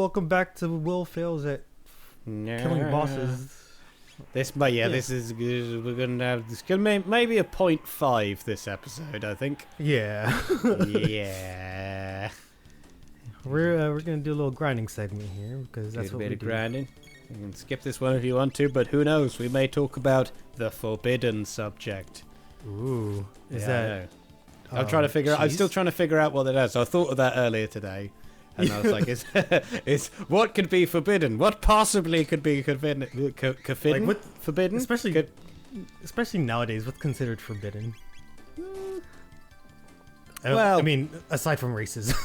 welcome back to Will Fails at Killing Bosses. This is good. We're gonna have this. Maybe a 0.5 this episode, I think. Yeah. Yeah. We're gonna do a little grinding segment here because that's what we do. Grinding. You can skip this one if you want to, but who knows? We may talk about the forbidden subject. Ooh, is I that? know. I'm trying to figure. I'm still trying to figure out what that is. So I thought of that earlier today, and I was like, "Is what could be forbidden? What possibly could be forbidden? Forbidden? Especially nowadays, what's considered forbidden? Well, I mean, aside from racism.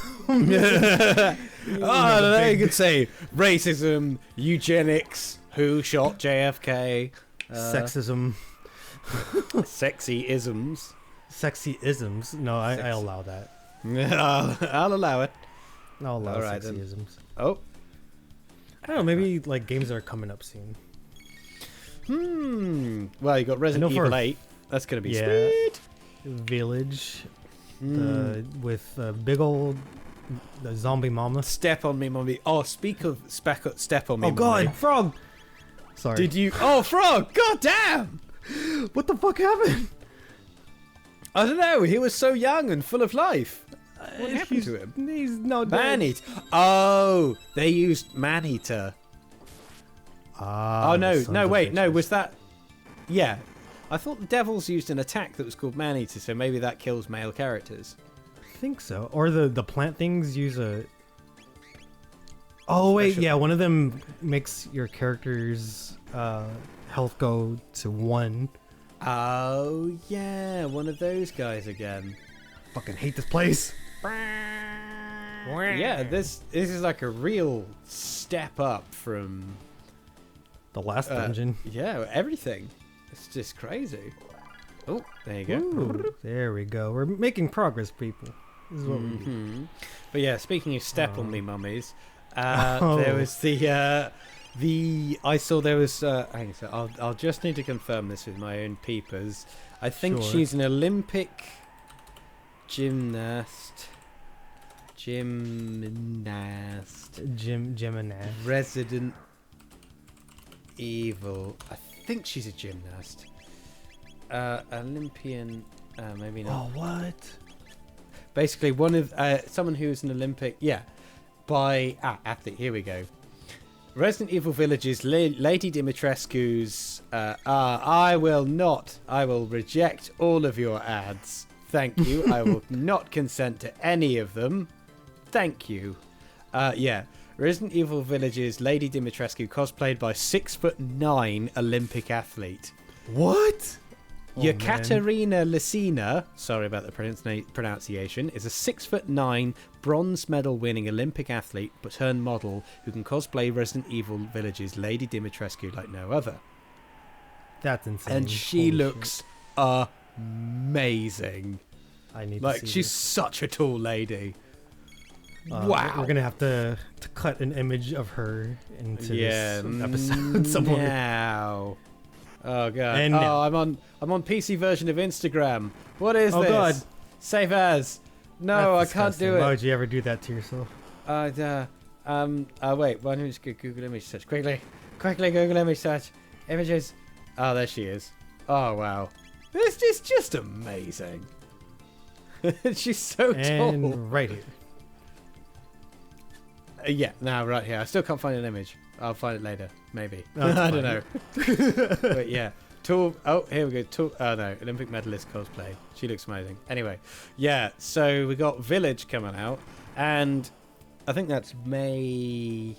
You could say racism, eugenics, who shot JFK, sexism, sexy isms. Sexy isms. No, I allow that. I'll allow it. I'll allow right, sexy isms. Oh. I don't know, maybe like games that are coming up soon. Well, you got Resident Evil 8. That's going to be sweet. Village. With big old the zombie mama. Step on me, mommy. Oh, speak of step on me, oh god, mommy. frog! Sorry. Did you... Oh, frog! God damn! What the fuck happened? I don't know. He was so young and full of life. What happened to him? He's not dead. Man-eater. Oh, they used man-eater. Ah. Oh, no, wait. No, was that... Yeah. I thought the Devils used an attack that was called man-eater, so maybe that kills male characters. I think so. Or the plant things use a... Oh, wait, yeah, one of them makes your character's health go to 1. Oh, yeah, one of those guys again. Fucking hate this place. Yeah, this is like a real step up from... The last dungeon. Yeah, everything. It's just crazy. Oh, there you go. Ooh, there we go. We're making progress, people. This is what we do. But yeah, speaking of step on me mummies, there was I saw there was hang on, I'll just need to confirm this with my own peepers. I think she's an Olympic gymnast. Resident Evil. I think she's a gymnast. Olympian. Maybe not. Oh, what? Basically, one of someone who's an Olympic. Yeah. Athlete. Here we go. Resident Evil Village's Lady Dimitrescu's. I will reject all of your ads. Thank you. I will not consent to any of them. Thank you. Yeah. Resident Evil Village's Lady Dimitrescu cosplayed by 6'9" Olympic athlete. What? Yekaterina Lisina, sorry about the pronunciation, is a 6'9" bronze medal winning Olympic athlete but turned model who can cosplay Resident Evil Village's Lady Dimitrescu like no other. That's insane. And she looks amazing. I need to see she's this. Such a tall lady. Wow. We're gonna have to cut an image of her into this episode somewhere. Now. Oh god. And I'm on PC version of Instagram. What is this? God. Save as. No, That's I can't disgusting. do it. Why would you ever do that to yourself? Wait, why don't we just go Google image search quickly? Quickly Google image search. Images. Oh, there she is. Oh wow. This is just amazing. She's so tall. And right here. Yeah, now right here. I still can't find an image. I'll find it later, maybe. No, I don't know. But yeah, tall. Oh, here we go. Tall. Oh no, Olympic medalist cosplay. She looks amazing. Anyway, yeah. So we got Village coming out, and I think that's May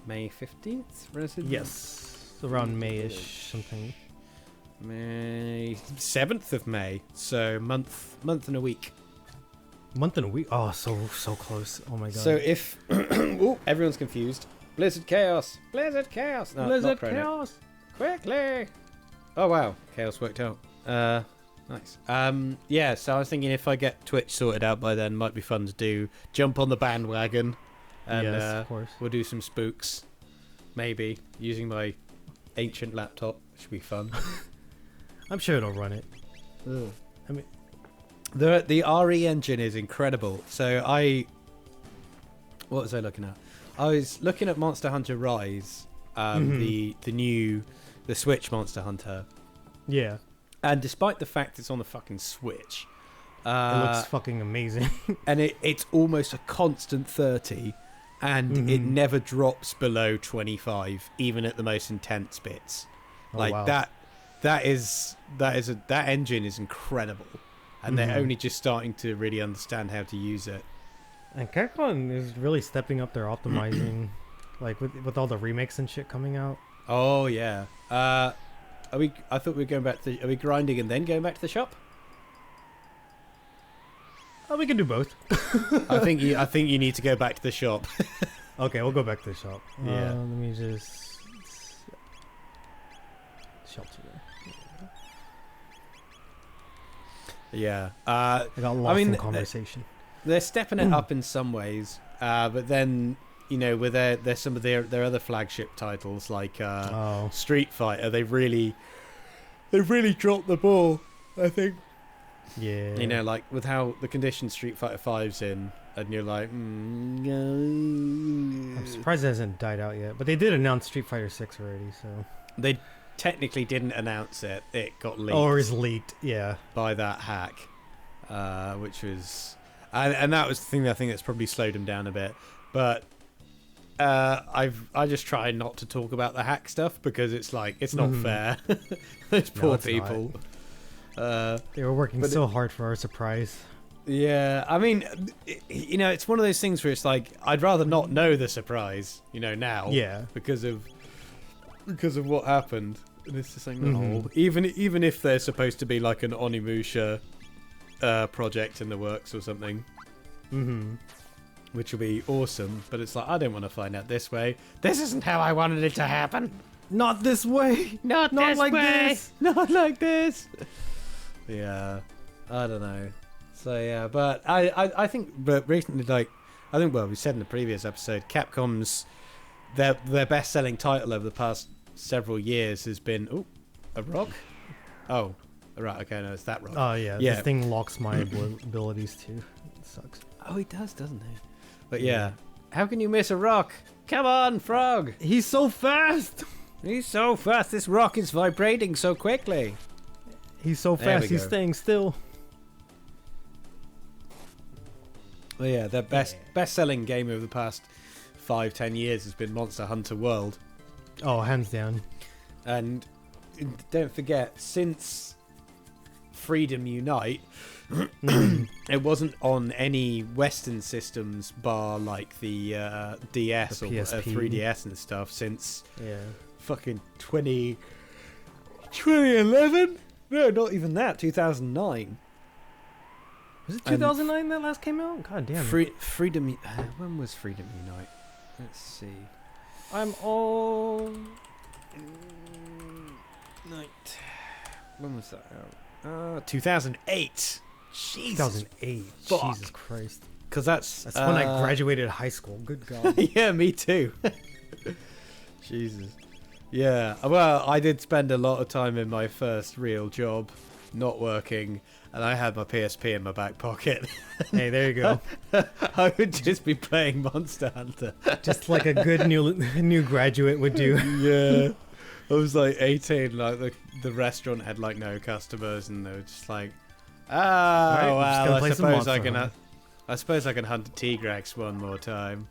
15th. Resident. Yes, around May-ish something. May 7th of May. So month and a week. Month and a week. Oh, so close. Oh my god. So if everyone's confused, Blizzard Chaos. No, Blizzard not Chrono. Chaos. Quickly. Oh wow, Chaos worked out. Nice. Yeah. So I was thinking if I get Twitch sorted out by then, might be fun to jump on the bandwagon, and yes, of course. We'll do some spooks, maybe using my ancient laptop. Should be fun. I'm sure it'll run it. Ugh. I mean, the RE engine is incredible. So what was I looking at? I was looking at Monster Hunter Rise, the Switch Monster Hunter. Yeah. And despite the fact it's on the fucking Switch, it looks fucking amazing. And it's almost a constant 30, and it never drops below 25, even at the most intense bits. Wow. That engine is incredible, and they're only just starting to really understand how to use it. And Capcom is really stepping up their optimizing, like with all the remakes and shit coming out. Oh yeah. I thought we were going back to. Are we grinding and then going back to the shop? Oh, we can do both. I think you need to go back to the shop. Okay, we'll go back to the shop. Yeah. Let me just shop today. Yeah. I got lost in conversation. They're stepping it up in some ways, but then with their some of their other flagship titles like Street Fighter, they've really dropped the ball, I think. Yeah. Like with how the condition Street Fighter 5's in, and you're like, I'm surprised it hasn't died out yet, but they did announce Street Fighter 6 already, so they technically didn't announce it. It got leaked. Or is leaked, yeah, by that hack, which was, and that was the thing that I think that's probably slowed them down a bit. But I just try not to talk about the hack stuff because it's like it's not fair. Those poor people. They were working so hard for our surprise. Yeah, I mean, it's one of those things where it's like I'd rather not know the surprise, now. Yeah. Because of what happened. And it's just like, no. Even if there's supposed to be like an Onimusha project in the works or something, which will be awesome. But it's like I don't want to find out this way. This isn't how I wanted it to happen. Not this way. Not like this. Not like this. Yeah, I don't know. So yeah, but I think, but recently, we said in the previous episode, Capcom's their best-selling title over the past several years has been a rock. Oh, right, okay, no, it's that rock. Oh yeah, this thing locks my abilities too. It sucks. Oh, he does, doesn't he? But yeah, how can you miss a rock? Come on, Frog. He's so fast. He's so fast. This rock is vibrating so quickly. He's so fast, he's staying still. Well, yeah, their best-selling game over the past 5-10 years has been Monster Hunter World. Oh, hands down. And don't forget, since Freedom Unite, it wasn't on any Western systems bar like the DS or 3DS and stuff since fucking 2011? No, not even that. 2009. Was it 2009 that last came out? God damn it. Freedom. When was Freedom Unite? Let's see. I'm all night. When was that out? 2008. Jesus. 2008. Fuck. Jesus Christ. Because that's when I graduated high school. Good God. Yeah, me too. Jesus. Yeah, well, I did spend a lot of time in my first real job not working, and I had my PSP in my back pocket. Hey, there you go. I would just be playing Monster Hunter. Just like a good new graduate would do. Yeah. I was like 18, like the restaurant had like no customers, and they were just like, well, I suppose I can hunt a T-Rex one more time.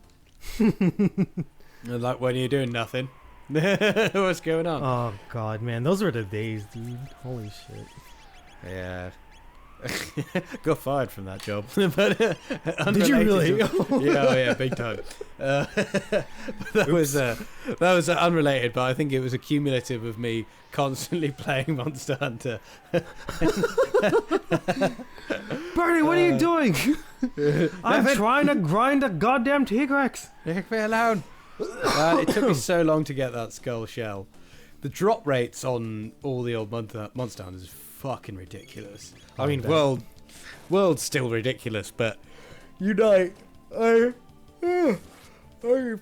And like, when you're doing nothing. What's going on? Oh god, man, those were the days, dude. Holy shit. Yeah. Got fired from that job. But did you really? Yeah, big time. That was unrelated, but I think it was a cumulative of me constantly playing Monster Hunter. Bernie, what are you doing? I'm trying to grind a goddamn T-Rex. Leave me alone. It took me so long to get that skull shell. The drop rates on all the old Monster Hunters is fucking ridiculous. I mean, World's still ridiculous, but I'm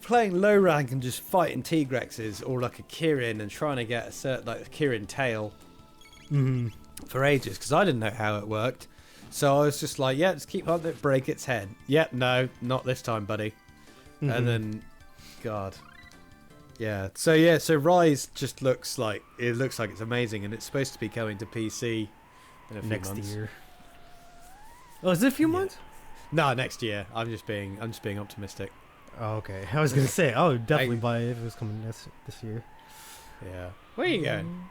playing low rank and just fighting T-Rexes or like a Kirin and trying to get a certain like a Kirin tail for ages because I didn't know how it worked. So I was just like, yeah, just keep hunting it, break its head. Yep, no, not this time, buddy. And then God. Yeah. So Rise just looks like it's amazing, and it's supposed to be coming to PC in a few next months. year. Oh, is it a few months? No, next year. I'm just being optimistic. Oh, okay. I was gonna say, definitely buy it if it was coming this year. Yeah. Where are you going?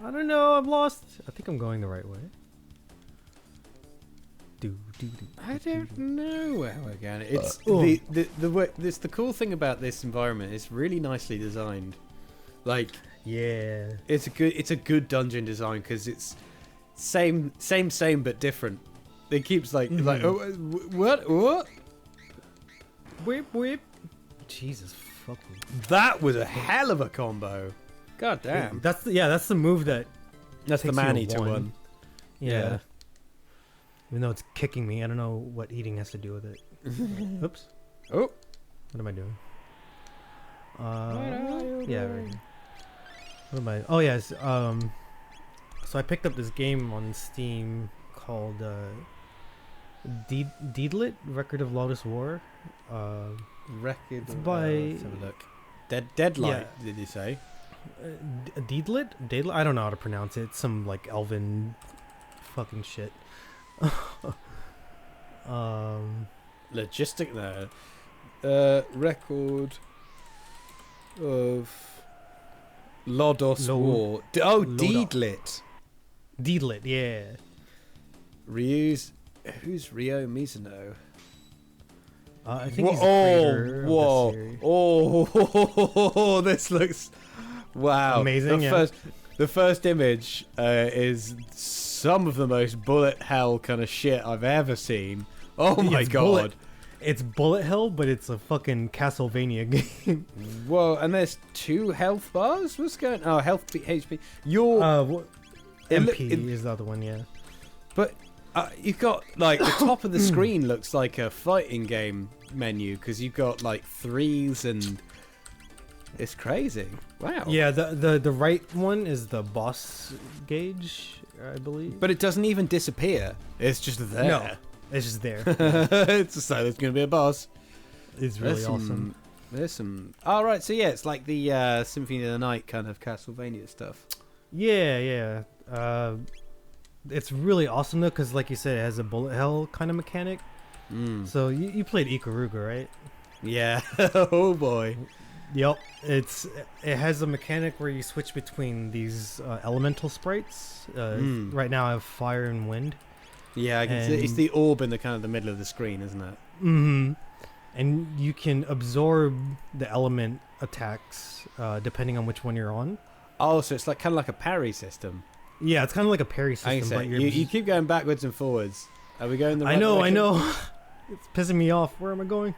I don't know. I'm lost. I think I'm going the right way. I don't know where we're going. It's the cool thing about this environment. It's really nicely designed. Like, yeah, it's a good dungeon design because it's same but different. It keeps like what? Whip. Jesus fucking. That was a hell of a combo. God damn. That's the move that. That's the man-eater one. Yeah. Even though it's kicking me, I don't know what eating has to do with it. Oops. Oh. What am I doing? Yeah. Right here. What am I? Oh yes. So I picked up this game on Steam called Deedlit, Record of Lotus War. Record. It's by. Let's have a look. Deadlight. Yeah. Did you say? Deedlit? I don't know how to pronounce it. It's some like elven fucking shit. Logistic there. Record of Lodos War. Deedlit. Deedlit, yeah. Who's Ryo Mizuno? I think he's the creator of the series. This looks amazing. The first image is some of the most bullet hell kind of shit I've ever seen. Oh my god. It's bullet hell, but it's a fucking Castlevania game. Whoa, and there's 2 health bars? What's going on? Oh, health HP. MP is the other one, yeah. But you've got, like, the top of the screen looks like a fighting game menu, because you've got, like, 3s and... It's crazy. Wow. Yeah, the right one is the boss gauge, I believe. But it doesn't even disappear. It's just there. No, it's just there. It's just like there's going to be a boss. It's really awesome. There's some... Oh, right. So, yeah, it's like the Symphony of the Night kind of Castlevania stuff. Yeah. It's really awesome, though, because, like you said, it has a bullet hell kind of mechanic. So, you played Ikaruga, right? Yeah. Oh, boy. Yep, it has a mechanic where you switch between these elemental sprites. Right now I have fire and wind. Yeah, it's the orb in the kind of the middle of the screen, isn't it? Mm-hmm. And you can absorb the element attacks depending on which one you're on. Oh, so it's like kind of like a parry system. Yeah, it's kind of like a parry system. But you keep going backwards and forwards. Are we going the right direction? I know. It's pissing me off. Where am I going?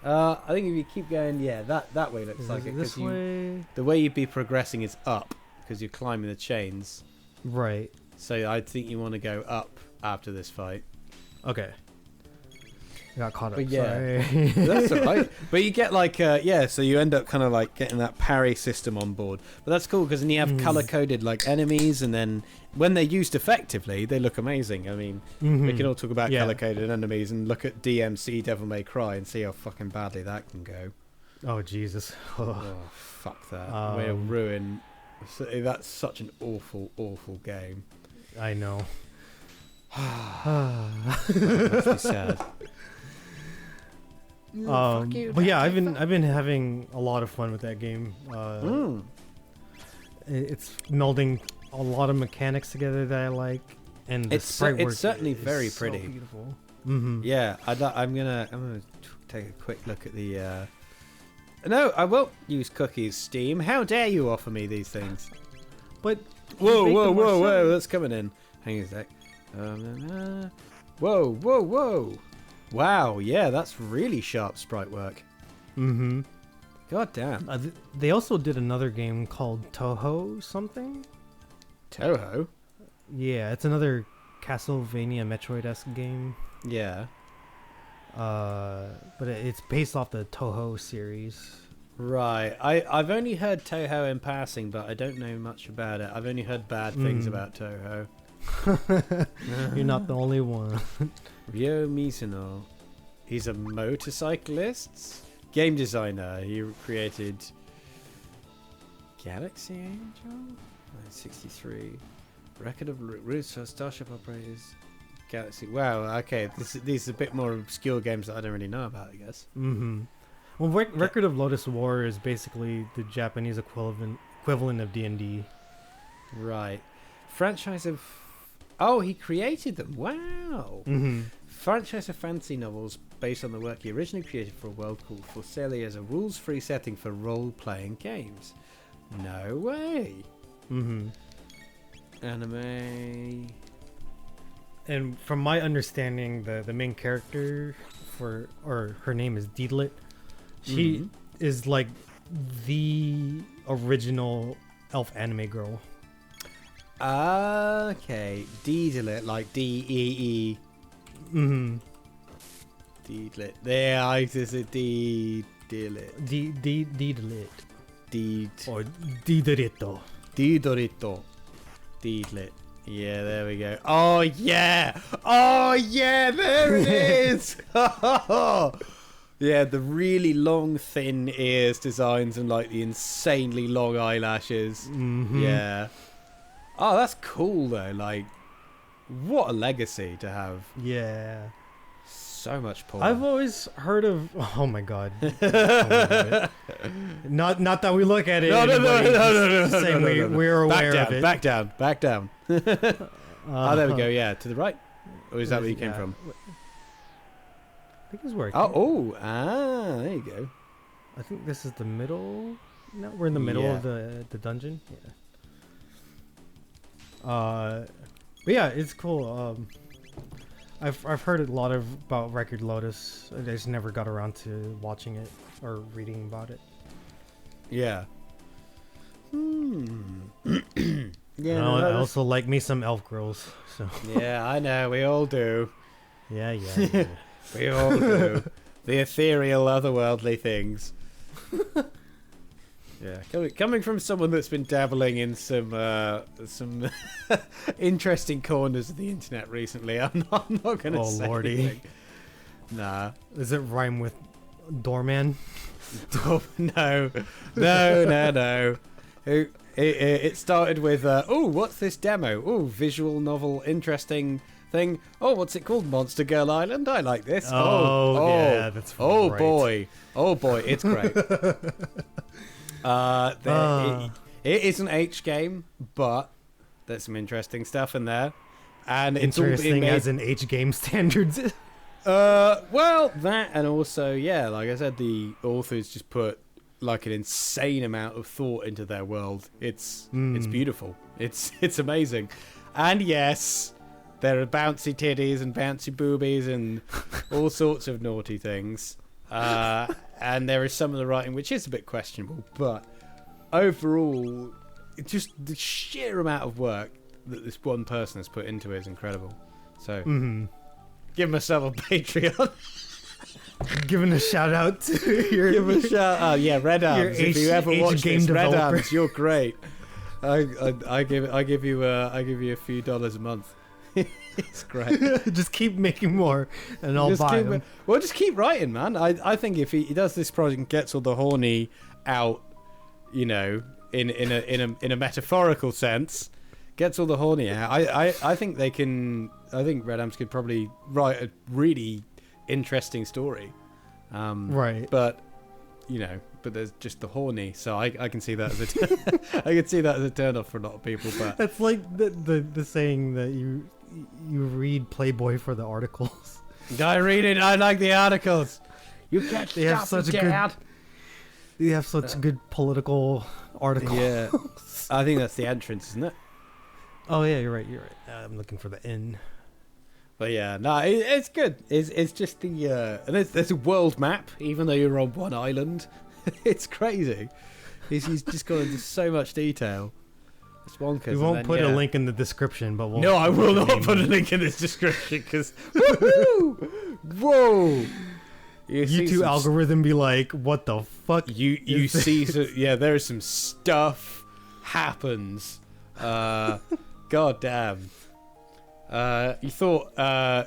I think if you keep going, that way looks like it. This way? The way you'd be progressing is up, because you're climbing the chains. Right. So I think you want to go up after this fight. Okay. I got caught up. But yeah, sorry. That's alright. But you get like, so you end up kind of like getting that parry system on board. But that's cool, because then you have color-coded like enemies, and then when they're used effectively, they look amazing. I mean, we can all talk about color-coded enemies and look at DMC Devil May Cry and see how fucking badly that can go. Oh, Jesus. Oh, fuck that. Way to ruin... That's such an awful, awful game. I know. Makes me sad. But yeah, I've been having a lot of fun with that game. It's melding a lot of mechanics together that I like, and the sprite work. It's certainly very pretty. So beautiful. Yeah, I'm gonna take a quick look at the. No, I won't use cookies, Steam. How dare you offer me these things? But whoa! That's coming in. Hang on a sec. Whoa! Wow, yeah, that's really sharp sprite work. God damn. They also did another game called Toho something. Toho? Yeah, it's another Castlevania Metroid-esque game. Yeah. But it's based off the Toho series. Right. I've only heard Toho in passing, but I don't know much about it. I've only heard bad things about Toho. You're not the only one. Ryo Mizuno. He's a motorcyclist? game designer. He created Galaxy Angel, 1963. Record of Roots for Starship Operators. Galaxy. Wow. Okay. These are a bit more obscure games that I don't really know about, I guess. Mm-hmm. Well, Record of Lotus War is basically the Japanese equivalent of D&D. Right. Franchise of. Oh, he created them. Wow. Mm-hmm. Franchise of fantasy novels based on the work he originally created for a world called Forcelli as a rules-free setting for role-playing games. No way. Mm-hmm. Anime. And from my understanding, the main character her name is Deedlit. She is like the original elf anime girl. Okay. Deedlit, like D-E-E. Mm-hmm. Deedlit. There, I just said Deedlit. Deedlit. Deed. Or Deedorito. Deedorito. Deedlit. Yeah, there we go. Oh, yeah! Oh, yeah! There it is! Yeah, the really long, thin ears designs and, like, the insanely long eyelashes. Mm-hmm. Yeah. Oh, that's cool, though. Like, what a legacy to have. Yeah. So much porn. I've always heard of. Oh my god. Not that we look at it. No. We're aware of it. Back down. Oh, there we go. Yeah, to the right. Or is that where you came from? I think it's where. There you go. I think this is the middle. No, we're in the middle of the dungeon. Yeah. But yeah, it's cool. I've heard a lot about Record Lotus. I just never got around to watching it or reading about it. Yeah. Yeah. I also like me some elf girls. So. Yeah, I know. We all do. Yeah. We all do. The ethereal, otherworldly things. Yeah, coming from someone that's been dabbling in some interesting corners of the internet recently, I'm not going to say lordy. anything. Nah. Does it rhyme with doorman? No. It started with, what's this demo? Visual novel, interesting thing. Oh, what's it called? Monster Girl Island? I like this. Yeah, that's right. Oh boy, it's great. It is an H game, but there's some interesting stuff in there, and it's interesting as in H game standards. Well, that, and also, yeah, like I said, the authors just put like an insane amount of thought into their world. It's beautiful. It's amazing, and yes, there are bouncy titties and bouncy boobies and all sorts of naughty things. And there is some of the writing which is a bit questionable, but overall, just the sheer amount of work that this one person has put into it is incredible. So, give myself a Patreon. Giving a shout out to your. Give a shout out. Yeah, Red Arms. If you ever watch this, Red Arms, you're great. I give you a few dollars a month. It's great. Just keep making more, and I'll buy them. Well, just keep writing, man. I think if he does this project and gets all the horny out, you know, in a metaphorical sense, gets all the horny out. I think they can. I think Red Amps could probably write a really interesting story. Right. But you know, but there's just the horny, so I can see that as I can see that as a turn off for a lot of people. But that's like the saying that you read Playboy for the articles. I read it. I like the articles. You can't. They have such a good. They have such good political articles. Yeah, I think that's the entrance, isn't it? Oh yeah, you're right. I'm looking for the N. But yeah, no, it's good. It's just the there's a world map, even though you're on one island. It's crazy. He's just gone into so much detail. It's bonkers. We won't put a link in the description, but we'll. No, I will not put a link in this description because. Whoa! YouTube algorithm be like, what the fuck? You see, there's some stuff happens. God damn. You thought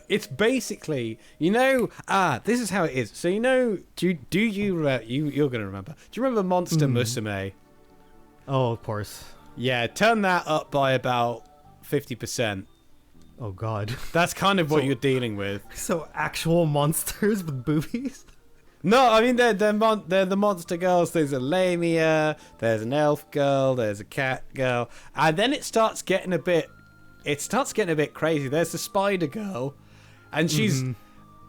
it's basically, this is how it is. So you're gonna remember? Do you remember Monster Musume? Oh, of course. Yeah, turn that up by about 50%. Oh God. That's kind of what you're dealing with. So actual monsters with boobies? No, I mean they're the monster girls. There's a lamia, there's an elf girl, there's a cat girl, and then it starts getting a bit crazy. There's the spider girl, and she's,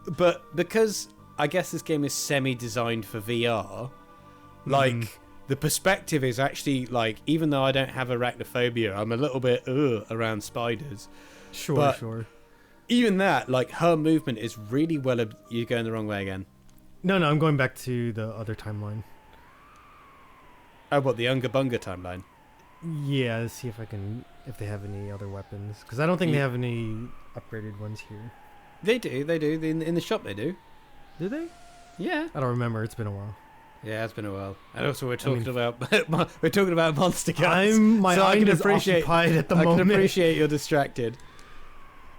but because I guess this game is semi-designed for VR, like the perspective is actually like, even though I don't have arachnophobia, I'm a little bit around spiders. Sure. Even that, like her movement is really well. You're going the wrong way again. No, I'm going back to the other timeline. Oh, what, the Unga Bunga timeline? Yeah, let's see if they have any other weapons. Because I don't think they have any upgraded ones here. They do. In the shop they do. Do they? Yeah. I don't remember. It's been a while. Yeah, it's been a while. And also we're talking about monster guns. My mind is occupied at the moment. I can appreciate you're distracted.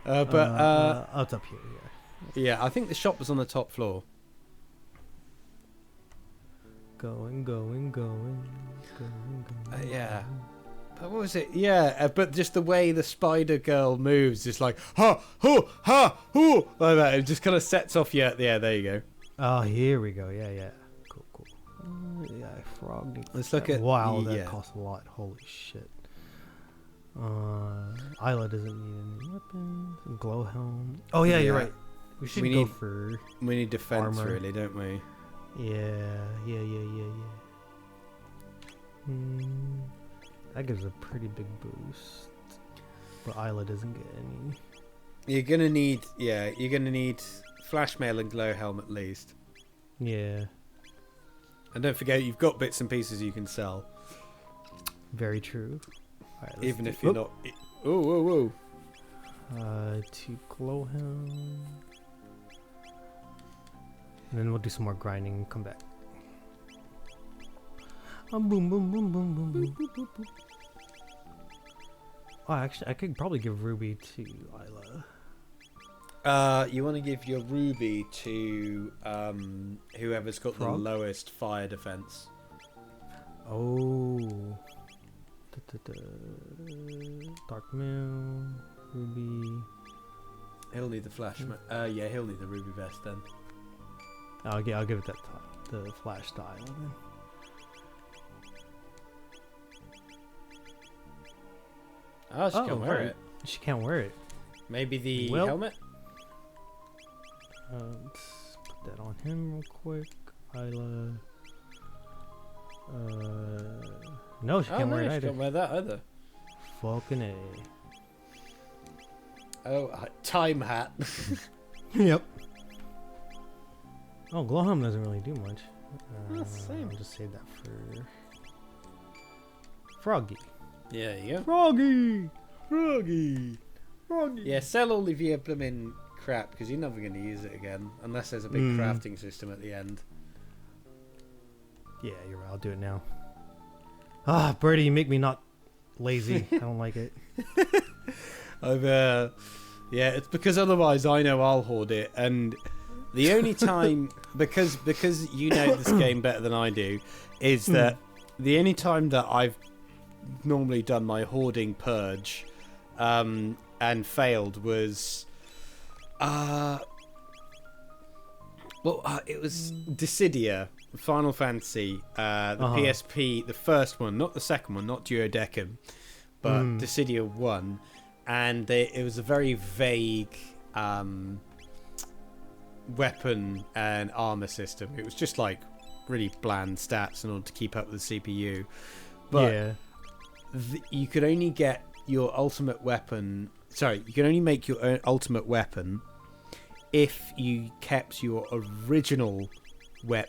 It's up here, yeah. Yeah, I think the shop was on the top floor. Going. Yeah. But what was it? Yeah, but just the way the spider girl moves, just like ha hoo like that. It just kind of sets off. Yeah, there you go. Oh, here we go. Yeah. Cool. Yeah, frog. Let's look at. Wow, that costs a lot. Holy shit. Isla doesn't need any weapons. Glowhelm. Oh yeah, you're right. We need defense, armor. really, don't we? Yeah. That gives a pretty big boost, but Isla doesn't get any. You're gonna need flash mail and glow helm at least. Yeah. And don't forget, you've got bits and pieces you can sell. Very true. Right, even if you're not. Whoa. 2 glow helm. And then we'll do some more grinding and come back. Boom. Oh, actually, I could probably give Ruby to Isla. You want to give your ruby to whoever's got the lowest fire defense. Oh. Dark Mail, Ruby. He'll need the flash. Yeah, he'll need the ruby vest then. I'll give it the flash to Isla then. Oh, she can't wear it. She can't wear it. Maybe the helmet? Let's put that on him real quick. Isla. No, she can't wear it either. She can't wear that either. Fucking A. Oh, time hat. Yep. Oh, Glowhelm doesn't really do much. Same. I'll just save that for Froggy. Yeah, there you go. Froggy. Yeah, sell all of your blooming crap because you're never going to use it again unless there's a big crafting system at the end. Yeah, you're right. I'll do it now. Ah, Birdie, you make me not lazy. I don't like it. Yeah, it's because otherwise I know I'll hoard it, and the only time because you know this game better than I do is that the only time that I've normally done my hoarding purge and failed was it was Dissidia, Final Fantasy, the PSP, the first one, not the second one, not Duodecim, but Dissidia 1, and it was a very vague weapon and armor system. It was just like really bland stats in order to keep up with the CPU, but you could only get your ultimate weapon. Sorry, you can only make your own ultimate weapon if you kept your original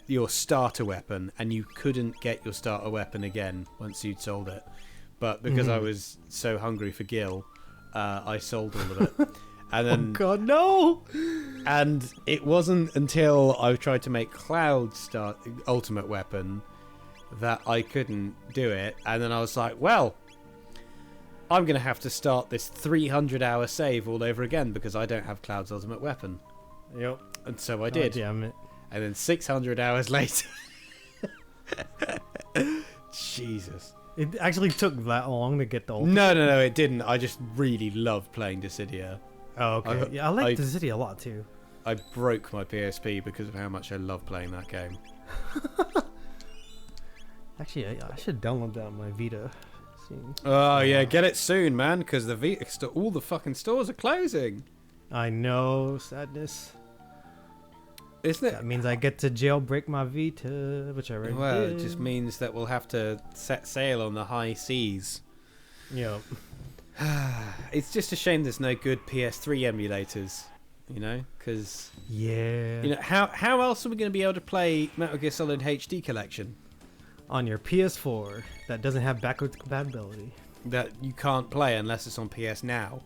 your starter weapon, and you couldn't get your starter weapon again once you'd sold it. But because I was so hungry for Gil, I sold all of it. And then, oh god, no! And it wasn't until I tried to make Cloud's ultimate weapon that I couldn't do it. And then I was like, well, I'm going to have to start this 300-hour save all over again because I don't have Cloud's ultimate weapon. Yep. And so I did. Oh, damn it. And then 600 hours later... Jesus. It actually took that long to get the ultimate? No, it didn't. I just really loved playing Dissidia. Oh, okay. Yeah, I like Dissidia a lot, too. I broke my PSP because of how much I love playing that game. Actually, I should download that on my Vita. Oh, yeah, get it soon, man, because the Vita all the fucking stores are closing. I know, sadness. Isn't it? That means I get to jailbreak my Vita, which I already did. It just means that we'll have to set sail on the high seas. Yep. It's just a shame there's no good PS3 emulators, you know, because... Yeah. You know, how else are we going to be able to play Metal Gear Solid HD Collection? On your PS4 that doesn't have backwards compatibility. That you can't play unless it's on PS Now.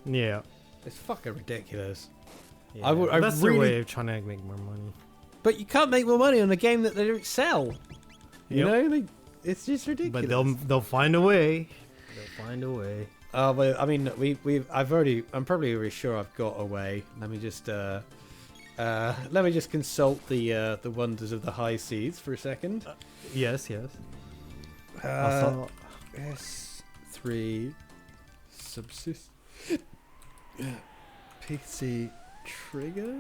Yeah. It's fucking ridiculous. Yeah. That's their way of trying to make more money. But you can't make more money on a game that they don't sell. You Yep. know, it's just ridiculous. But they'll find a way. They'll find a way. Oh, but I mean, I'm probably really sure I've got a way. Let me just consult the wonders of the high seas for a second. Yes. S3 subsist PC trigger.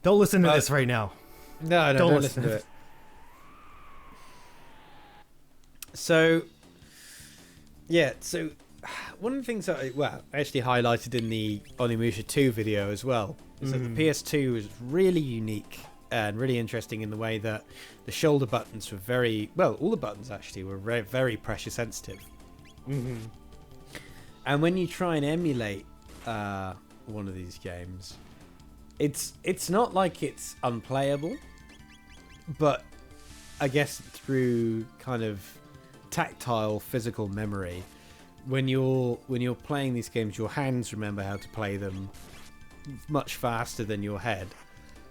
Don't listen to this right now. No, don't listen to it. So, yeah, so one of the things that I actually highlighted in the Onimusha 2 video as well is that the PS2 was really unique and really interesting in the way that the shoulder buttons were all the buttons actually were very, very pressure sensitive. Mm-hmm. And when you try and emulate one of these games, it's not like it's unplayable, but I guess through kind of tactile physical memory, when you're playing these games, your hands remember how to play them much faster than your head.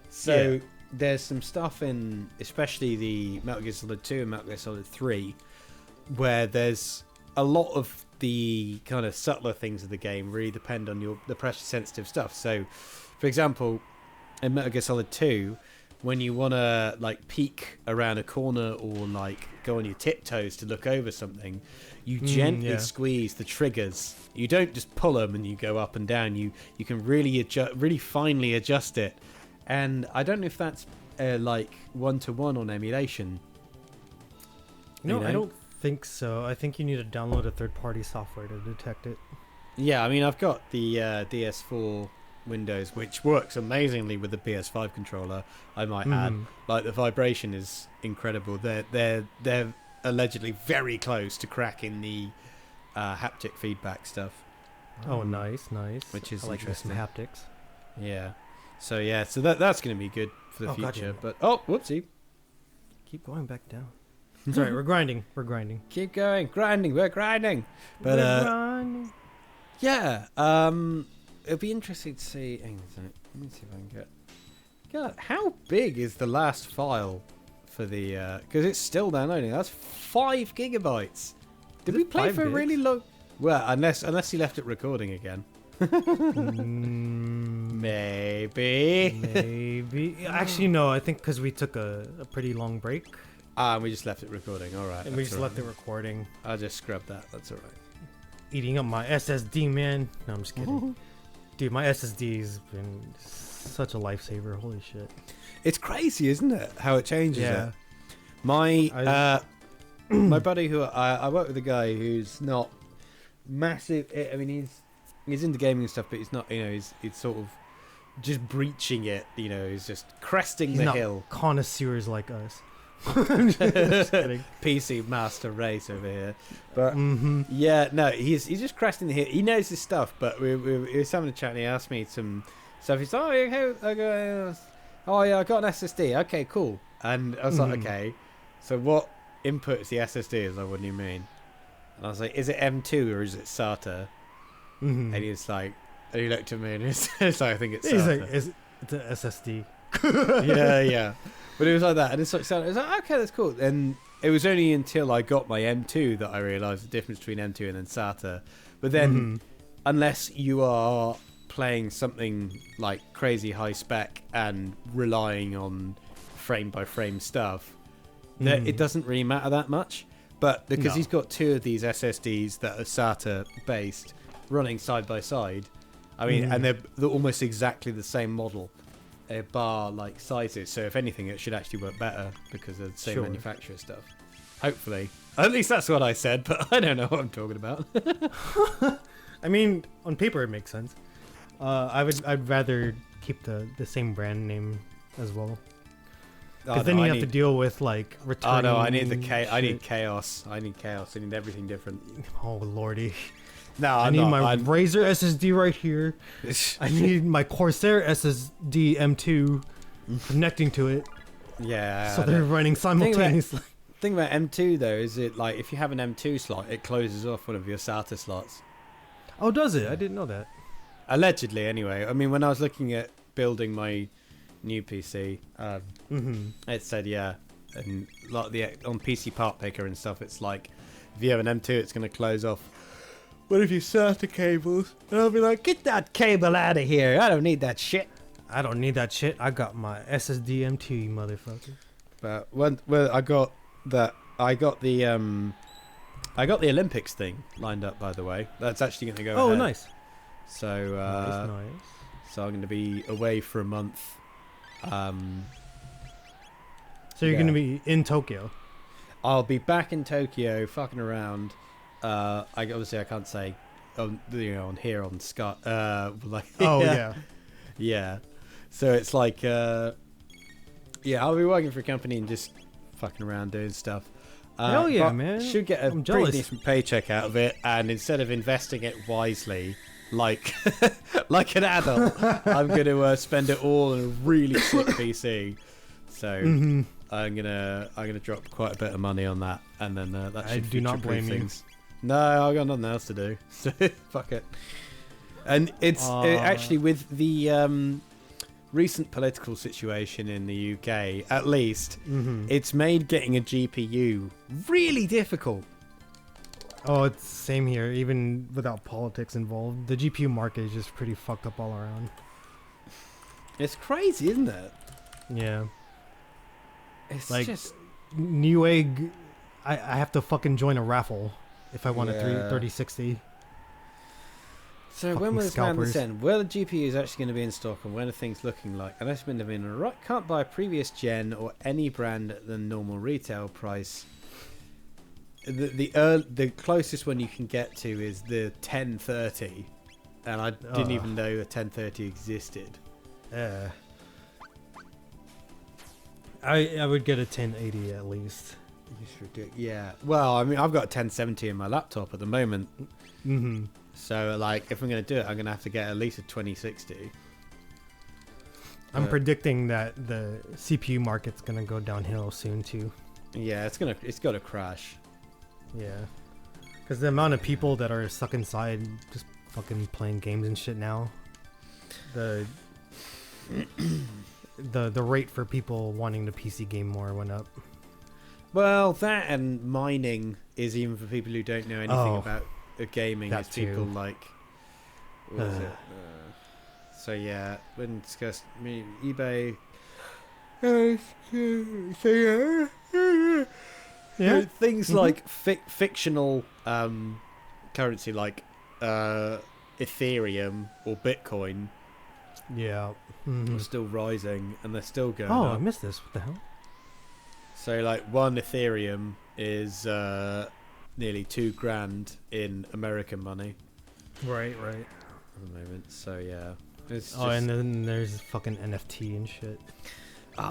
So there's some stuff in especially the Metal Gear Solid 2 and Metal Gear Solid 3 where there's a lot of the kind of subtler things of the game really depend on the pressure sensitive stuff. So for example, in Metal Gear Solid 2, when you want to like peek around a corner or like go on your tiptoes to look over something, you gently squeeze the triggers. You don't just pull them and you go up and down. You can really really finely adjust it. And I don't know if that's like one-to-one on emulation. No, you know? I don't think so. I think you need to download a third-party software to detect it. Yeah, I mean, I've got the DS4 Windows, which works amazingly with the PS5 controller. I might add, like the vibration is incredible. They're allegedly very close to cracking the haptic feedback stuff. Oh, nice. Which is I like interesting. some haptics. Yeah. So that's going to be good for the future. But whoopsie. Keep going back down. Sorry, we're grinding. Keep going, grinding. We're grinding. But grinding. yeah. It'll be interesting to see. Hang on a second. Let me see if I can get. God, how big is the last file for the? Because it's still downloading. That's 5 gigabytes. Did we play for a really long? Well, unless he left it recording again. Maybe. Actually, no. I think because we took a pretty long break. And we just left it recording. All right. And we just left it recording. I'll just scrub that. That's all right. Eating up my SSD, man. No, I'm just kidding. Dude, my SSD's been such a lifesaver. Holy shit. It's crazy, isn't it? How it changes it. My my buddy who I work with a guy who's not massive. I mean, he's into gaming and stuff, but he's not. You know, he's sort of just breaching it. You know, he's just cresting the hill. Connoisseurs like us. Just kidding. PC master race over here, but yeah, no, he's just cresting the hill. He knows his stuff, but we was having a chat and he asked me some stuff. He's like, oh yeah, I got an SSD. Okay, cool. And I was like, okay, so what inputs the SSD is? Like, what do you mean? And I was like, is it M2 or is it SATA? And he's like, and he looked at me and he's like, I think it's SATA. He's like, it's an SSD. yeah. But it was like that, and it's like, okay, that's cool. And it was only until I got my M2 that I realised the difference between M2 and then SATA. But then, unless you are playing something like crazy high spec and relying on frame by frame stuff, that it doesn't really matter that much. But because he's got 2 of these SSDs that are SATA based running side by side, I mean, and they're almost exactly the same model, bar like sizes. So if anything, it should actually work better because of the same manufacturer stuff. Hopefully, at least that's what I said, but I don't know what I'm talking about. I mean, on paper it makes sense. I'd rather keep the same brand name as well. Because then you have to deal with like returning. Oh no, I need I need chaos. I need chaos. I need everything different. Oh lordy. No, I need my Razer SSD right here. I need my Corsair SSD M2 connecting to it. Yeah. So they're running simultaneously. Thing about M2 though is it like if you have an M2 slot, it closes off one of your SATA slots. Oh, does it? I didn't know that. Allegedly, anyway. I mean, when I was looking at building my new PC, it said and a lot of on PC Part Picker and stuff, it's like if you have an M2, it's going to close off one of your SATA cables, and I'll be like, get that cable out of here! I don't need that shit. I don't need that shit. I got my SSD M2, you motherfucker. But I got the Olympics thing lined up, by the way. That's actually going to go. Oh, ahead. Nice. So nice. So I'm going to be away for a month. So you're going to be in Tokyo. I'll be back in Tokyo, fucking around. I can't say, on here on Scott. Like, yeah. So it's like, I'll be working for a company and just fucking around doing stuff. Hell yeah, man! Should get a pretty decent paycheck out of it, and instead of investing it wisely, like like an adult, I'm gonna spend it all on a really sick PC. So I'm gonna drop quite a bit of money on that, and then that should I do not blame things. You. No, I've got nothing else to do, so fuck it. And it's actually with the recent political situation in the UK, at least, it's made getting a GPU really difficult. Oh, it's same here. Even without politics involved, the GPU market is just pretty fucked up all around. It's crazy, isn't it? Yeah. It's like just Newegg. I have to fucking join a raffle if I want a 3060. So fucking when was scalpers. this end? Where the GPU is actually going to be in stock, and when are things looking like? Unless when they've been right, can't buy a previous gen or any brand at the normal retail price. The closest one you can get to is the 1030, and I didn't even know a 1030 existed. I would get a 1080 at least. Yeah. Well, I mean, I've got a 1070 in my laptop at the moment. So, like, if I'm going to do it, I'm going to have to get at least a 2060. I'm predicting that the CPU market's going to go downhill soon too. Yeah, it's got to crash. Yeah. Because the amount of people that are stuck inside just fucking playing games and shit now. The rate for people wanting to PC game more went up. Well, that and mining is even for people who don't know anything about gaming. It's people like, what is it? So yeah, when discussed eBay. Yeah. Things like fictional currency like Ethereum or Bitcoin. Yeah. Are still rising, and they're still going up. up. I missed this. What the hell? So like one Ethereum is nearly $2,000 in American money. Right. At the moment. So yeah. It's and then there's fucking NFT and shit.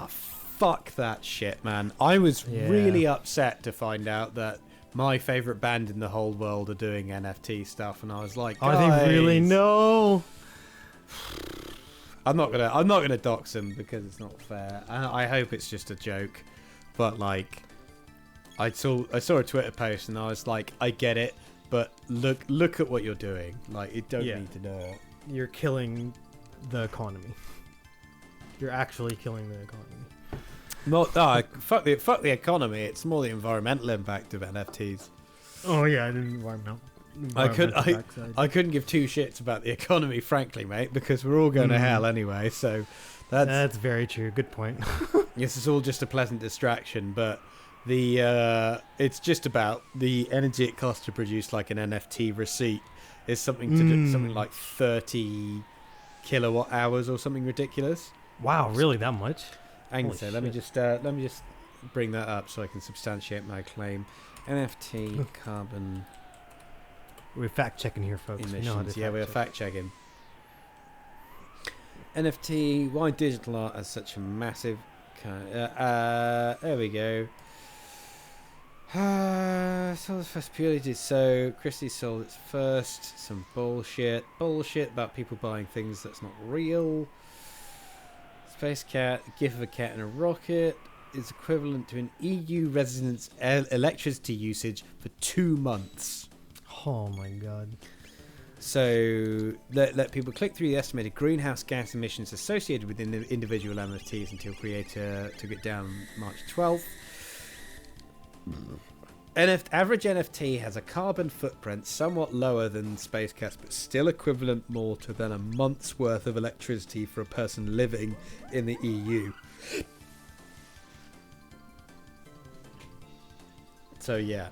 Fuck that shit, man. I was really upset to find out that my favorite band in the whole world are doing NFT stuff, and I was like, are they really? No. I'm not gonna dox them because it's not fair. I hope it's just a joke, but like, I saw a Twitter post and I was like, I get it, but look at what you're doing. Like, you don't need to know it. You're killing the economy. You're actually killing the economy. Fuck the economy. It's more the environmental impact of NFTs. Oh yeah, the environmental backside. I couldn't give two shits about the economy, frankly, mate, because we're all going to hell anyway. So that's very true. Good point. This is all just a pleasant distraction, but it's just about the energy it costs to produce like an NFT receipt is something to do, something like 30 kilowatt hours or something ridiculous. Wow, really that much? Let me just bring that up so I can substantiate my claim. NFT carbon. We're fact checking here, folks. Emissions. We're fact checking. NFT. Why digital art has such a massive? There we go. Sold first purely. So Christie sold its first. Some bullshit about people buying things that's not real. Space cat, gif of a cat and a rocket is equivalent to an EU resident's electricity usage for 2 months. Oh my god. So let people click through the estimated greenhouse gas emissions associated with individual NFTs until creator took it down March 12th. Average NFT has a carbon footprint somewhat lower than Space Cats, but still equivalent more to than a month's worth of electricity for a person living in the EU. So yeah.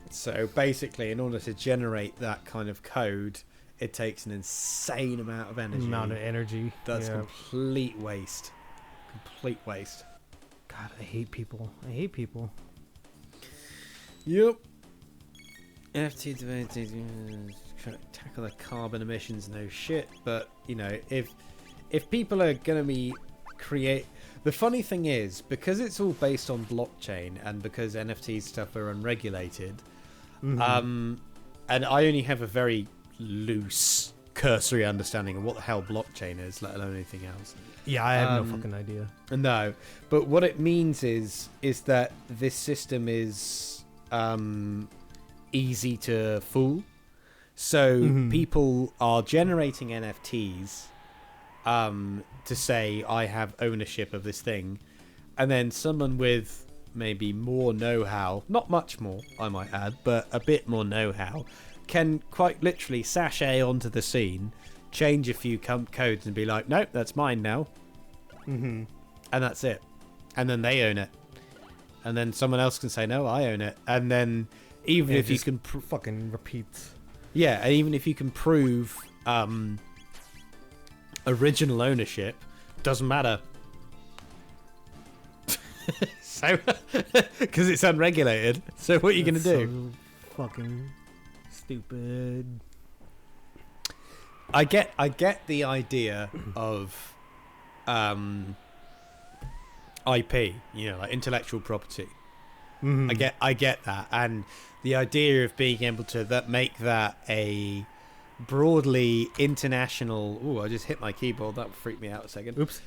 So basically, in order to generate that kind of code, it takes an insane amount of energy. That's complete waste. Complete waste. God, I hate people. Yep. NFT tackle the carbon emissions, no shit. But you know, if people are gonna be the funny thing is, because it's all based on blockchain and because NFT stuff are unregulated, and I only have a very loose, cursory understanding of what the hell blockchain is, let alone anything else. Yeah, I have no fucking idea. No, but what it means is that this system is easy to fool. So people are generating NFTs to say, I have ownership of this thing, and then someone with maybe more know-how, not much more, I might add, but a bit more know-how, can quite literally sashay onto the scene, change a few codes and be like, nope, that's mine now. And that's it. And then they own it. And then someone else can say, no, I own it. And then even if you can fucking repeats. Yeah, and even if you can prove original ownership, doesn't matter. So because it's unregulated. So what are you going to do? So fucking stupid. I get the idea of IP, you know, like intellectual property. I get that, and the idea of being able to make that a broadly international. Oh, I just hit my keyboard. That freaked me out a second. Oops.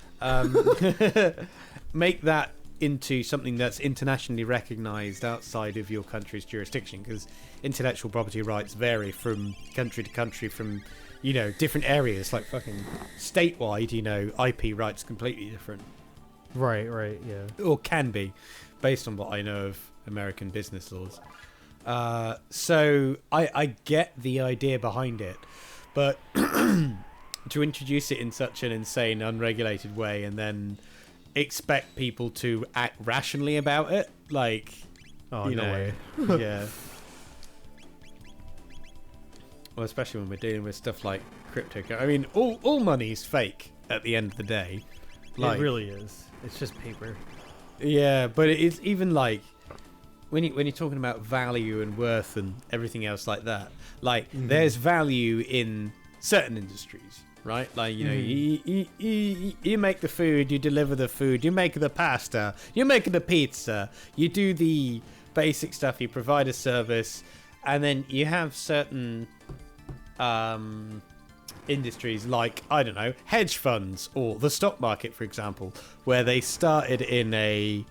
Make that into something that's internationally recognized outside of your country's jurisdiction, because intellectual property rights vary from country to country, from, you know, different areas. Like fucking statewide, you know, IP rights completely different. Right, yeah. Or can be, based on what I know of American business laws. So I get the idea behind it, but to introduce it in such an insane, unregulated way and then expect people to act rationally about it, like, oh, you no know, way. Yeah. Well, especially when we're dealing with stuff like crypto. I mean, all money's fake at the end of the day. Like, it really is. It's just paper. Yeah, but it's even like when you're talking about value and worth and everything else like that. Like, there's value in certain industries, right? Like, you know, you make the food, you deliver the food, you make the pasta, you make the pizza, you do the basic stuff, you provide a service, and then you have certain industries like, I don't know, hedge funds or the stock market, for example, where they started in a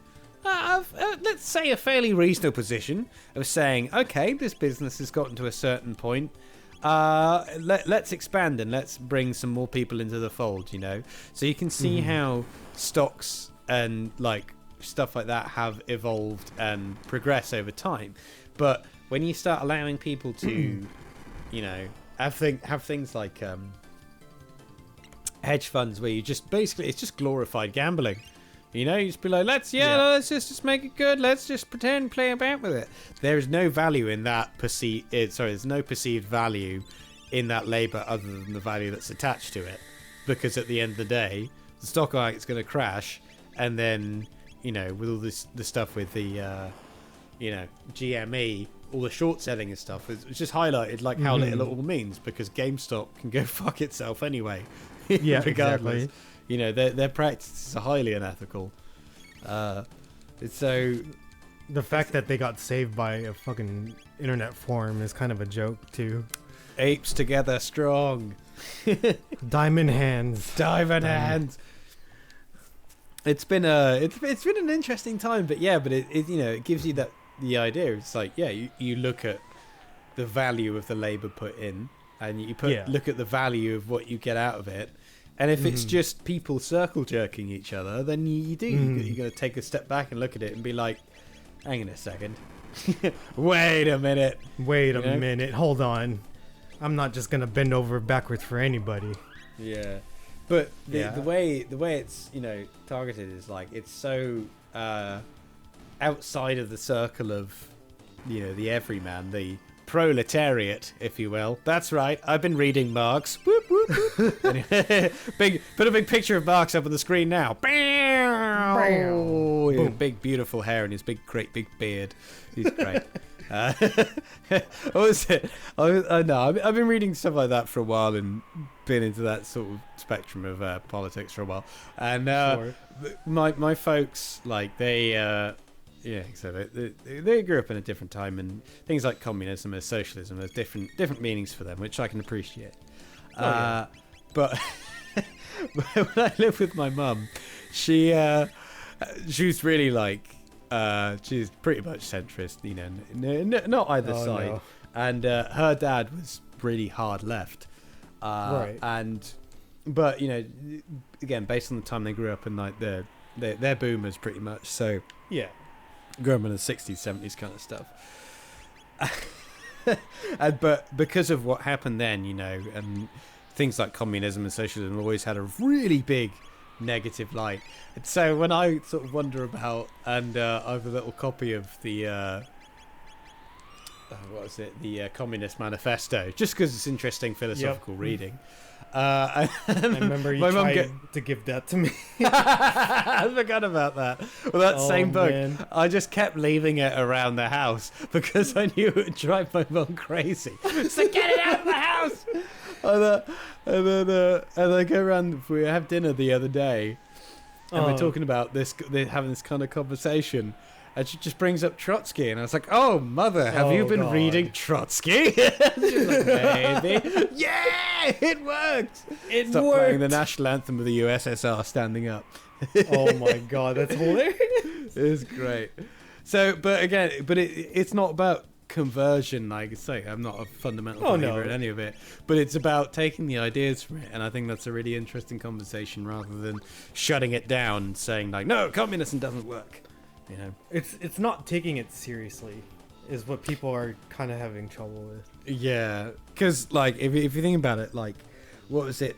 let's say a fairly reasonable position of saying, okay, this business has gotten to a certain point, let's expand and let's bring some more people into the fold, so you can see how stocks and like stuff like that have evolved and progress over time. But when you start allowing people to have things like hedge funds where you just basically, it's just glorified gambling. You just be like, let's just make it good. Let's just pretend, play about with it. There is no value in that there's no perceived value in that labor other than the value that's attached to it. Because at the end of the day, the stock market's going to crash, and then with all the stuff with the GME, all the short selling and stuff, it's just highlighted like how little it all means, because GameStop can go fuck itself anyway. Yeah, regardless. exactly. Their practices are highly unethical. So the fact that they got saved by a fucking internet forum is kind of a joke too. Apes together strong. Diamond hands. It's been an interesting time, but it gives you the idea. It's like, you look at the value of the labor put in, and you look at the value of what you get out of it. And if it's just people circle jerking each other, then you got to take a step back and look at it and be like, hang on a second. Wait a minute. Hold on. I'm not just going to bend over backwards for anybody. Yeah. But the way it's, targeted is like, it's so outside of the circle of, the everyman, the proletariat, if you will. That's right. I've been reading Marx. Whoop, whoop, whoop. Put a big picture of Marx up on the screen now. Oh, big beautiful hair and his great big beard. He's great. What was it? I've been reading stuff like that for a while and been into that sort of spectrum of politics for a while. And my folks, like, they grew up in a different time, and things like communism and socialism, there's different meanings for them, which I can appreciate. But when I lived with my mum, she was really like, she's pretty much centrist, not either side. No. And her dad was really hard left. Right. But again, based on the time they grew up in, like, they're boomers pretty much. So yeah. Grew up in the 60s, 70s kind of stuff. But because of what happened then, and things like communism and socialism always had a really big negative light. And so when I sort of wonder about, and I have a little copy of the the Communist Manifesto, just because it's interesting philosophical reading. I remember you tried to give that to me. I forgot about that. Well, that same book, man. I just kept leaving it around the house because I knew it would drive my mum crazy. So get it out of the house! And I go around, we have dinner the other day, and we're talking about this, having this kind of conversation. And she just brings up Trotsky, and I was like, "Oh, mother, have you been reading Trotsky?" She's like, "Maybe." Yeah, it worked. Stop playing the national anthem of the USSR standing up. Oh my god, that's hilarious. It's great. So, but again, it's not about conversion. Like I say, I'm not a fundamental believer in any of it, but it's about taking the ideas from it, and I think that's a really interesting conversation rather than shutting it down and saying like, "No, communism doesn't work." It's not taking it seriously is what people are kind of having trouble with. Yeah, because like if you think about it, like, what was it?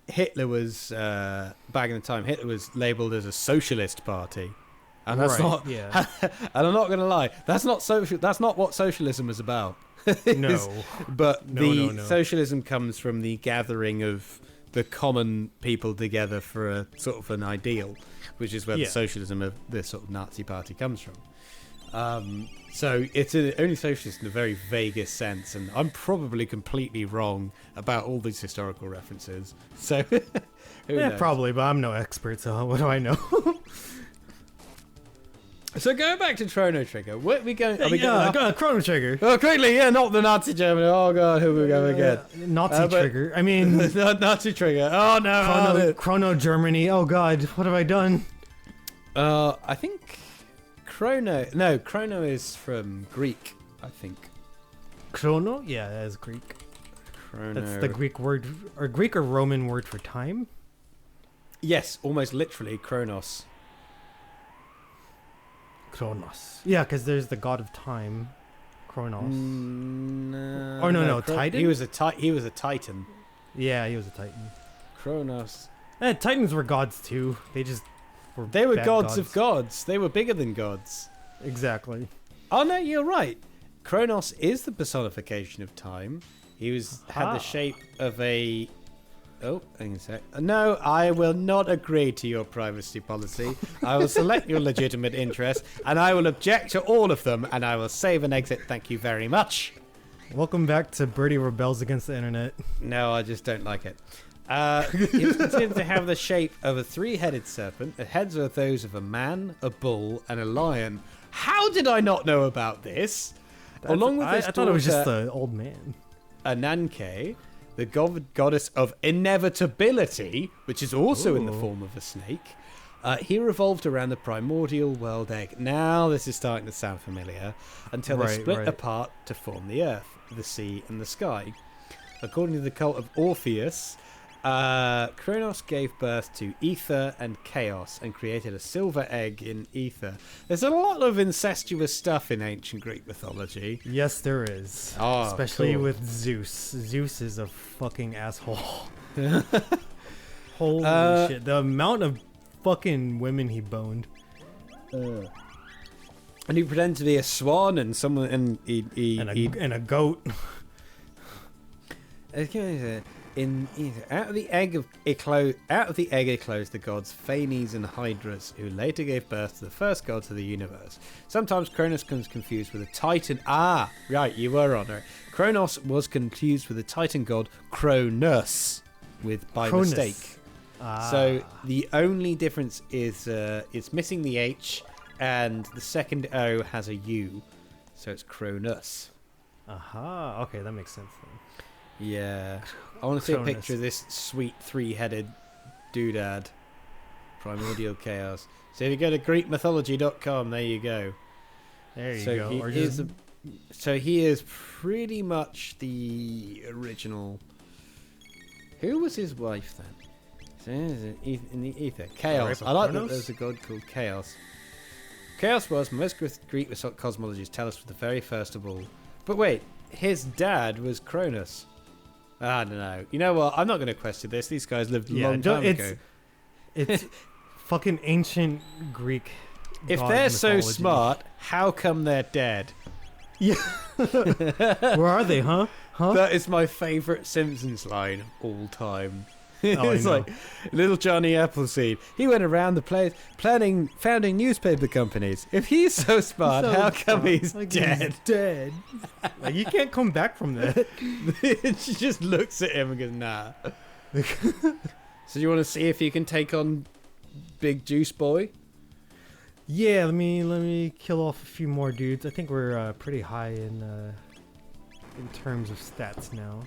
Hitler was back in the time. Hitler was labeled as a socialist party, and that's not. Yeah. And I'm not gonna lie, that's not social. That's not what socialism is about. No. But socialism comes from the gathering of the common people together for a sort of an ideal, which is where the socialism of this sort of Nazi party comes from. So it's only socialist in a very vaguest sense, and I'm probably completely wrong about all these historical references. So who knows? Probably, but I'm no expert, so what do I know? So going back to Chrono Trigger, what we going? Chrono Trigger. Oh, quickly, not the Nazi Germany. Oh god, who we going again? Nazi Trigger. I mean, Nazi Trigger. Oh no, Chrono Germany. Oh god, what have I done? I think Chrono. No, Chrono is from Greek. I think. Chrono? Yeah, that is Greek. Chrono. That's the Greek word, or Greek or Roman word for time. Yes, almost literally Chronos. Chronos. Yeah, because there's the god of time, Chronos. No, or no, Titan. He was a Titan. Yeah, he was a Titan. Chronos. Titans were gods too. They were bad gods of gods. They were bigger than gods. Exactly. Oh no, you're right. Chronos is the personification of time. He had the shape of a. Oh, hang on a sec. No, I will not agree to your privacy policy. I will select your legitimate interests, and I will object to all of them, and I will save and exit. Thank you very much. Welcome back to Birdie Rebels Against the Internet. No, I just don't like it. It's considered to have the shape of a three-headed serpent. The heads are those of a man, a bull, and a lion. How did I not know about this? Along with this, I thought it was just the old man. Ananke, the goddess of inevitability, which is also in the form of a snake. He revolved around the primordial world egg. Now this is starting to sound familiar. Until they split apart to form the earth, the sea, and the sky. According to the cult of Orpheus, Chronos gave birth to ether and chaos and created a silver egg in ether. There's a lot of incestuous stuff in ancient Greek mythology. Yes, there is. Oh, especially cool. with Zeus. Zeus is a fucking asshole. Holy shit. The amount of fucking women he boned. And he pretended to be a swan and someone and a goat. Out of the egg eclosed the gods Phanes and Hydrus, who later gave birth to the first gods of the universe. Sometimes Cronus comes confused with a Titan. Ah, right, you were on it. Chronos was confused with the Titan god Cronus, by mistake. So the only difference is it's missing the H, and the second O has a U, so it's Cronus. Aha. Okay, that makes sense then. Yeah. I want to see a picture of this sweet three-headed doodad. Primordial chaos. So if you go to GreekMythology.com, there you go. There you go. So he is pretty much the original. Who was his wife then? In the ether. Chaos. I like that there's a god called Chaos. Chaos was, most Greek cosmologists tell us, was the very first of all. But wait, his dad was Cronus. I don't know. You know what? I'm not going to question this. These guys lived a long time ago. It's fucking ancient Greek. If they're so smart, how come they're dead? Yeah. Where are they, huh? That is my favourite Simpsons line of all time. It's like little Johnny Appleseed. He went around the place founding newspaper companies. If he's so smart, how come he's dead? He's dead. Like, you can't come back from that. She just looks at him and goes, nah. So you want to see if you can take on Big Juice Boy? Yeah, let me kill off a few more dudes. I think we're pretty high in terms of stats now.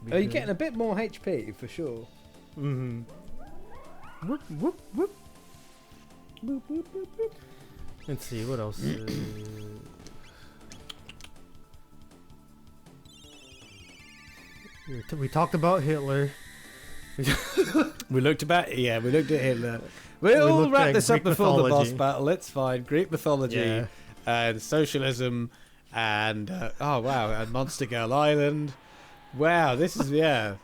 You're getting a bit more HP for sure. Mm-hmm. Whoop, whoop, whoop. Boop, boop, boop, boop. Let's see, what else? We talked about Hitler. We looked at Hitler. We'll wrap this up before the boss battle. It's fine. Greek mythology and socialism and oh wow, and Monster Girl Island. Wow, this is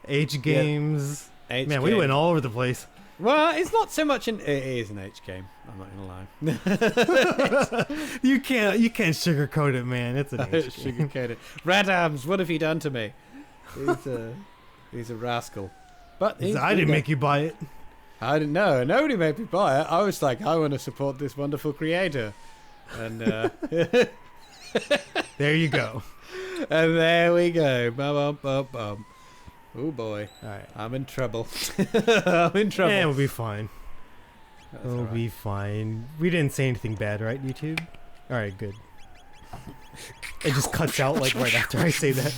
H games. Man, we went all over the place. Well, it's not so much it is an H game. I'm not gonna lie. You can't sugarcoat it, man. It's an H game. Sugarcoat it. Radams, what have you done to me? He's a rascal. But I didn't make you buy it. I didn't know. Nobody made me buy it. I was like, I want to support this wonderful creator. And there you go. And there we go. Bum, bum, bum, bum. Oh boy. Alright. I'm in trouble. I'm in trouble. Yeah, we'll be fine. We'll be fine. We didn't say anything bad, right, YouTube? Alright, good. It just cuts out like right after I say that.